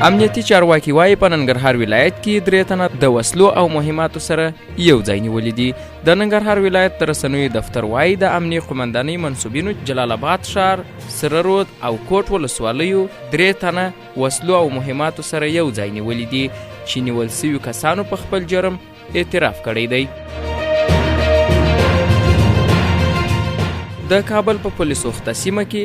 امنیتي چارواکي وایي په ننګرهار ولایت کې 3 تنه د وسلو او مهماتو سره یو ځای نیولي دي. د ننګرهار ولایت د رسنیو دفتر وایي د امنیي قومندانۍ منصوبینو جلال آباد ښار، سره رود او کوټ ولسوالیو 3 تنه وسلو او مهماتو سره یو ځای نیولي دي چې نیول سویو کسانو په خپل جرم اعتراف کړی دی. د کابل په پولیس وخته سیمه کې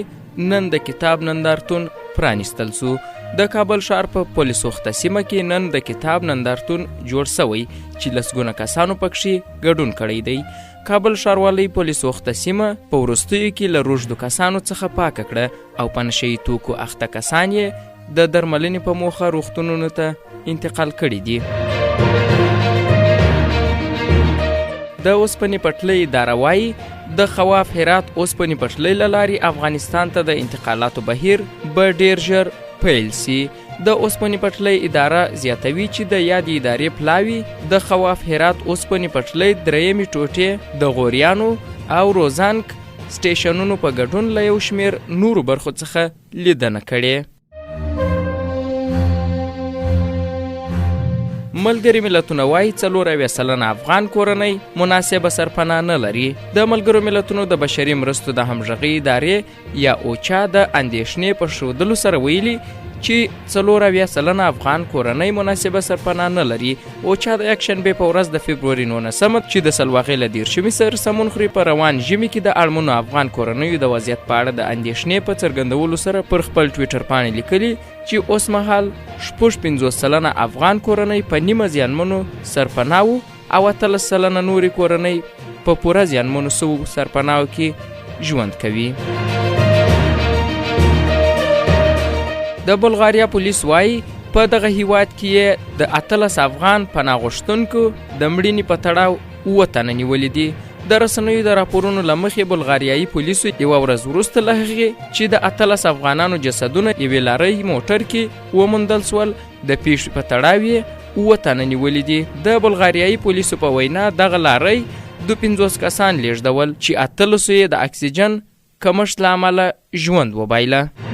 نن د کتاب نندارتون پرانیستل سو. د کابل ښار په پولیس وخته سیمه کې نن د کتاب نندارتون جوړ سوی چې لسګونه کسانو پکښې ګډون کړی دی. کابل ښاروالۍ پولیس وخته سیمه په وروستیو کې له روږدو کسانو څخه پاکه کړه او په نشه یي توکو اخته کسان یې د درملنې په موخه روغتونونو ته انتقال کړي دي. د اوسپنې پټلۍ اداره وایي د خواف هرات اوسپنې پټلۍ له لارې افغانستان ته د انتقالاتو بهیر به ډیر ژر پیل سي. د اوسپنې پټلۍ اداره زیاتوي چې د یادې ادارې پلاوي د خواف هرات اوسپنې پټلۍ 3 ټوټې د غوریانو او روزانک سټیشنونو په ګډون له یو شمېر نورو برخو څخه لیدنه کړې. ملګري ملتونه وایي 40 سلنه افغان کورنۍ مناسبه سرپناه نه لري. د ملګرو ملتونو د بشري مرستو د همغږۍ ادارې یا اوچا د اندېښنې په ښودلو سره ویلي چې 40 سلنه افغان کورنۍ مناسبه سرپناه نه لري. اوچا د یکشنبې په ورځ د فبروري 19 چې د سلواغې له 10 سره سمون خوري په روان ژمي کې د اړمنو افغان کورنیو د وضعیت په اړه د اندېښنې په څرګندولو سره پر خپل ټویټر پاڼې لیکلي چې اوس مهال 50 سلنه افغان کورنۍ په نیمه زیانمنو سرپناهو او 13 سلنه نورې کورنۍ په پوره زیانمنو سوو سرپناهو کې ژوند کوي. د بلغاریا پولیس وایي په دغه هیواد کې د 18 افغان پناه غوښتونکو د مړینې په تړاو 7 تنه نیولي دي. د رسنیو د راپورونو له مخې بلغاریایي پولیسو یوه ورځ وروسته له هغې چې د 18 افغانانو جسدونه یوې لارۍ موټر کې وموندل سول د پیښې په تړاو یې 7 تنه نیولي دي. د بلغاریایي پولیسو په وینا دغه لارۍ 50 کسان لیږدول چې 18 یې د اکسیجن کمښت له امله ژوند وبایله.